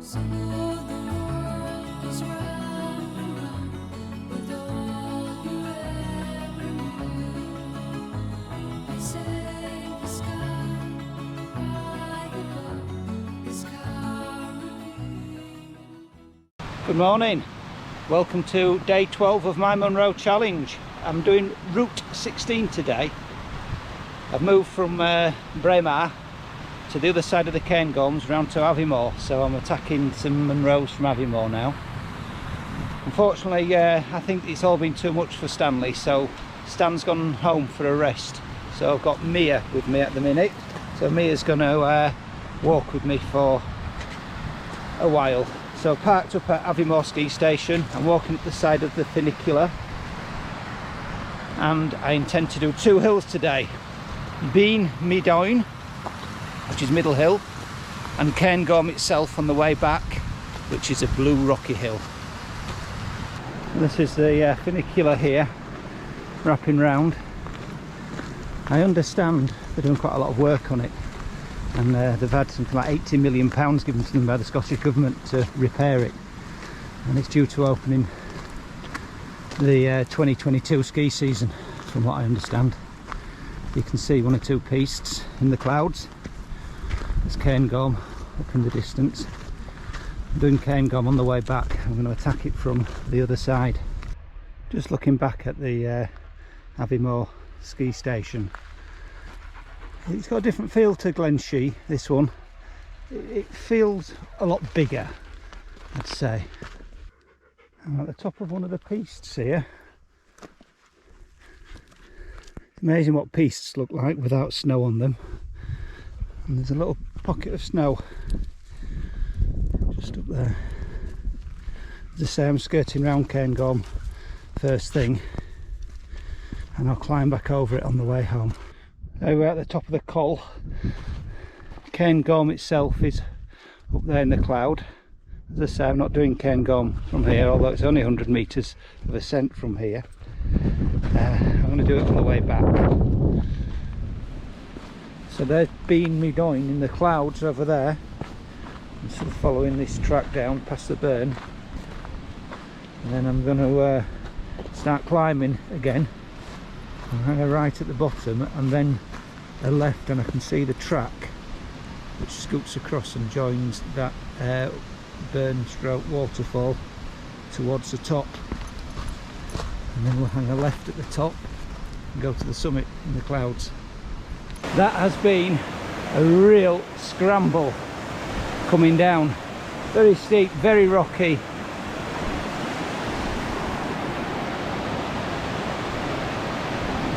Good morning, welcome to day 12 of my Munro challenge. I'm doing route 16 today. I've moved from Beinn Mheadhoin to the other side of the Cairn Gorms round to Aviemore, so I'm attacking some Munros from Aviemore now. Unfortunately, I think it's all been too much for Stanley, so Stan's gone home for a rest. So I've got Mia with me at the minute, so Mia's going to walk with me for a while. So parked up at Aviemore ski station. I'm walking up the side of the funicular, and I intend to do two hills today: Beinn Mheadhoin, which is middle hill, and Cairn Gorm itself on the way back, which is a blue rocky hill. This is the funicular here, wrapping round. I understand they're doing quite a lot of work on it, and they've had something like £80 million given to them by the Scottish Government to repair it, and it's due to opening the 2022 ski season, from what I understand. You can see one or two pistes in the clouds. There's Cairn Gorm up in the distance. I'm doing Cairn Gorm on the way back. I'm going to attack it from the other side. Just looking back at the Aviemore ski station, it's got a different feel to Glenshee, this one. It feels a lot bigger, I'd say. I'm at the top of one of the pistes here. It's amazing what pistes look like without snow on them. And there's a little pocket of snow just up there. As I say, I'm skirting round Cairn Gorm first thing, and I'll climb back over it on the way home. There we're at the top of the col. Cairn Gorm itself is up there in the cloud. As I say, I'm not doing Cairn Gorm from here, although it's only 100 metres of ascent from here. I'm going to do it on the way back. So there's Beinn Mheadhoin in the clouds over there. I'm sort of following this track down past the burn, and then I'm going to start climbing again. I'm hang a right at the bottom and then a left, and I can see the track which scoots across and joins that burn stroke waterfall towards the top, and then we'll hang a left at the top and go to the summit in the clouds. That has been a real scramble coming down. Very steep, very rocky.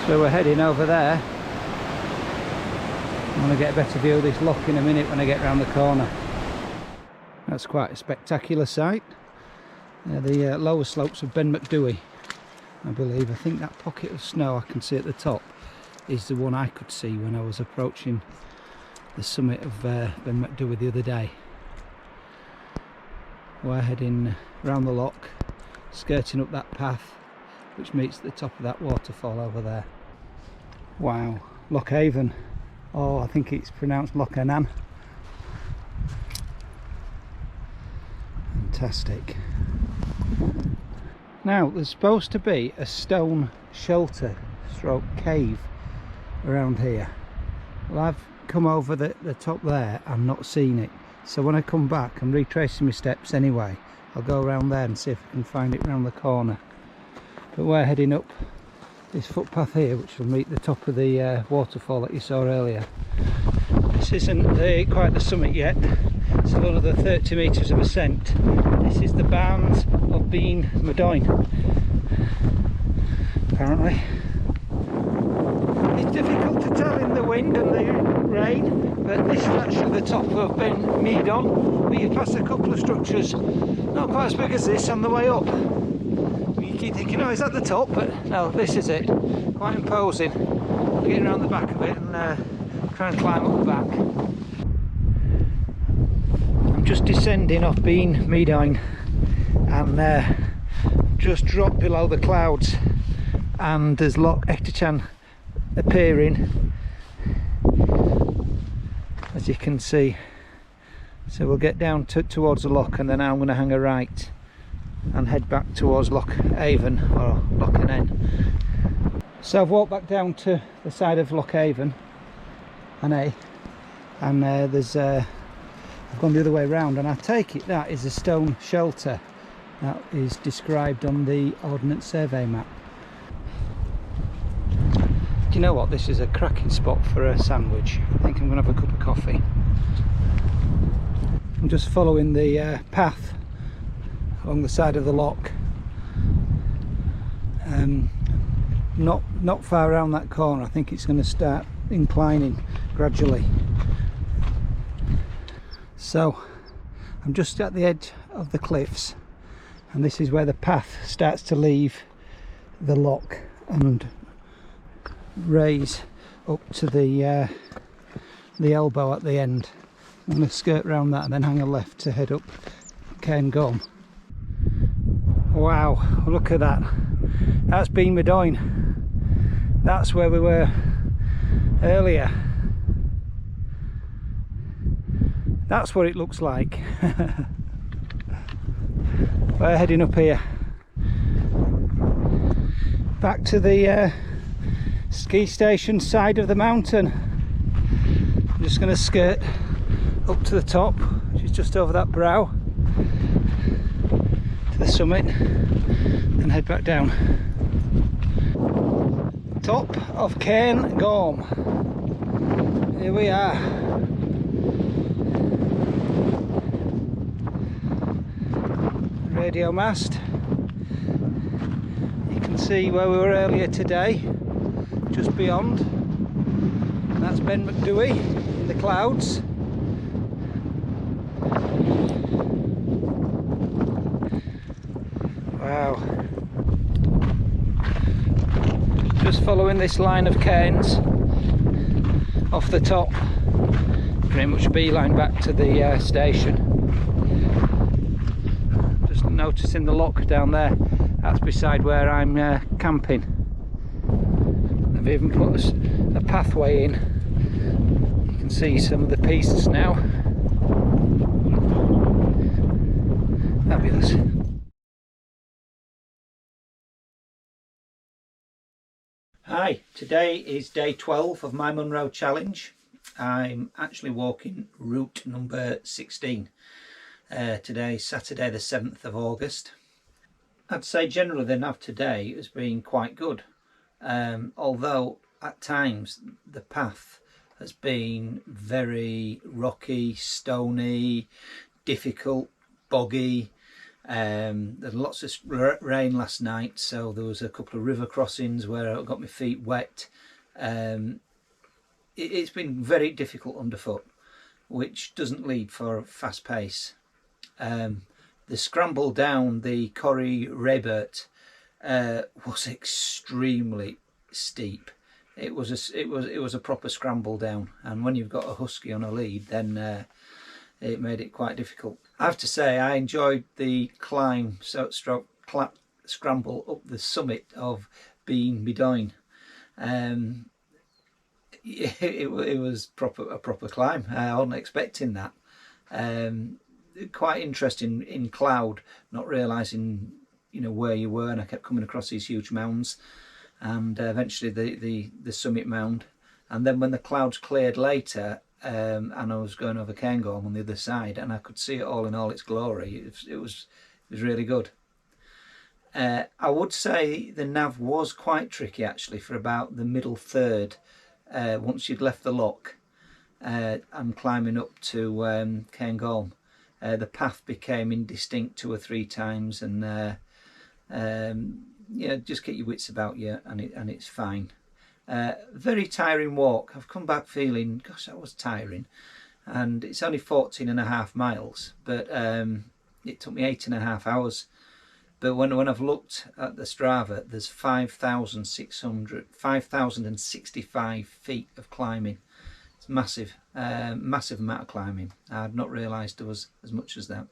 So we're heading over there. I'm going to get a better view of this lock in a minute when I get round the corner. That's quite a spectacular sight. The lower slopes of Ben Macdui, I believe. I think that pocket of snow I can see at the top is the one I could see when I was approaching the summit of Ben Macdui the other day. We're heading round the lock, skirting up that path which meets the top of that waterfall over there. Wow, Loch Haven. Oh, I think it's pronounced Loch Anan. Fantastic. Now, there's supposed to be a stone shelter stroke cave around here. Well, I've come over the top there and not seen it. So when I come back, I'm retracing my steps anyway. I'll go around there and see if I can find it round the corner. But we're heading up this footpath here, which will meet the top of the waterfall that you saw earlier. This isn't quite the summit yet. It's another 30 metres of ascent. This is the Barns of Beinn Mheadhoin, apparently. It's difficult to tell in the wind and the rain, but this is actually the top of Beinn Mheadhoin. But you pass a couple of structures not quite as big as this on the way up. You keep thinking, oh, is that the top? But no, this is it. Quite imposing. We're getting around the back of it and trying to climb up the back. I'm just descending off Beinn Mheadhoin and just dropped below the clouds, and there's Loch Etachan appearing, as you can see So we'll get down towards the loch, and then I'm going to hang a right and head back towards Loch Avon or Loch Anen. So I've walked back down to the side of Loch Avon and there's I've gone the other way round, and I take it that is a stone shelter that is described on the Ordnance Survey map. Do you know what, this is a cracking spot for a sandwich. I think I'm going to have a cup of coffee. I'm just following the path along the side of the loch. Not far around that corner. I think it's going to start inclining gradually. So I'm just at the edge of the cliffs, and this is where the path starts to leave the loch and raise up to the elbow at the end. I'm going to skirt around that and then hang a left to head up Cairn Gorm. Wow, look at that. That's Beinn Mheadhoin. That's where we were earlier. That's what it looks like. We're heading up here. Back to the ski station side of the mountain. I'm just going to skirt up to the top, which is just over that brow, to the summit, and head back down. Top of Cairn Gorm. Here we are. Radio mast. You can see where we were earlier today, just beyond. And that's Ben Macdui in the clouds. Wow. Just following this line of cairns off the top, pretty much beeline back to the station. Just noticing the loch down there, that's beside where I'm camping. I've even put a pathway in. You can see some of the pieces now. Fabulous. Hi, today is day 12 of my Munro challenge. I'm actually walking route number 16. Today, Saturday the 7th of August. I'd say generally the nav today has been quite good, although at times the path has been very rocky, stony, difficult, boggy. There's lots of rain last night, so there was a couple of river crossings where I got my feet wet. It's been very difficult underfoot, which doesn't lead for a fast pace. The scramble down the Corrie Rebert was extremely steep. It was a proper scramble down, and when you've got a husky on a lead, then it made it quite difficult. I have to say I enjoyed the climb, scramble up the summit of Beinn Mheadhoin. It was a proper climb. I wasn't expecting that. Quite interesting in cloud, not realising where you were, and I kept coming across these huge mounds, and eventually the summit mound, and then when the clouds cleared later, and I was going over Cairn Gorm on the other side, and I could see it all in all its glory. It was really good. I would say the nav was quite tricky actually for about the middle third. Once you'd left the loch and climbing up to Cairn Gorm, the path became indistinct 2 or 3 times, and just get your wits about you, and it's fine. Very tiring walk. I've come back feeling, gosh, that was tiring, and it's only 14.5 miles, but it took me 8.5 hours. But when I've looked at the Strava, there's 5,065 feet of climbing. It's massive, massive amount of climbing. I had not realised there was as much as that.